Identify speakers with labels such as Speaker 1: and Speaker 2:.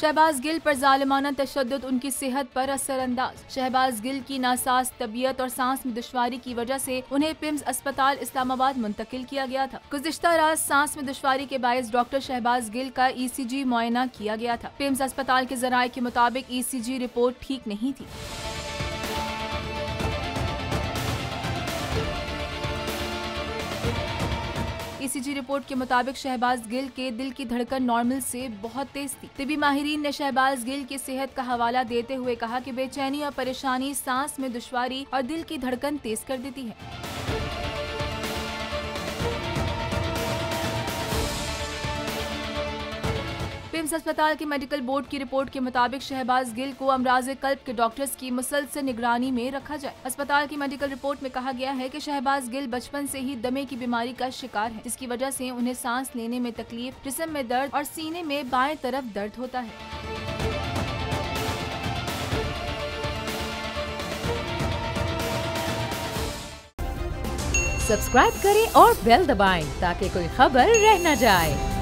Speaker 1: शहबाज गिल पर जालिमाना तशद्दुद उनकी सेहत पर असरअंदाज। शहबाज गिल की नासाज तबीयत और सांस में दुश्वारी की वजह से उन्हें पिम्स अस्पताल इस्लामाबाद मुंतकिल किया गया था। गुज़िश्ता रात सांस में दुश्वारी के बायस डॉक्टर शहबाज गिल का ECG मुआयना किया गया था। पिम्स अस्पताल के ज़राए के मुताबिक ECG रिपोर्ट ठीक नहीं थी। ECG रिपोर्ट के मुताबिक शहबाज गिल के दिल की धड़कन नॉर्मल से बहुत तेज थी। तिबी माहिरीन ने शहबाज गिल की सेहत का हवाला देते हुए कहा कि बेचैनी और परेशानी सांस में दुश्वारी और दिल की धड़कन तेज कर देती है। पिम्स अस्पताल के मेडिकल बोर्ड की रिपोर्ट के मुताबिक शहबाज गिल को अमराज़े कल्ब के डॉक्टर्स की मुसलसल निगरानी में रखा जाए। अस्पताल की मेडिकल रिपोर्ट में कहा गया है कि शहबाज गिल बचपन से ही दमे की बीमारी का शिकार है, जिसकी वजह से उन्हें सांस लेने में तकलीफ, जिस्म में दर्द और सीने में बाएं तरफ दर्द होता है।
Speaker 2: सब्सक्राइब करें और बेल दबाएं ताकि कोई खबर रह न जाए।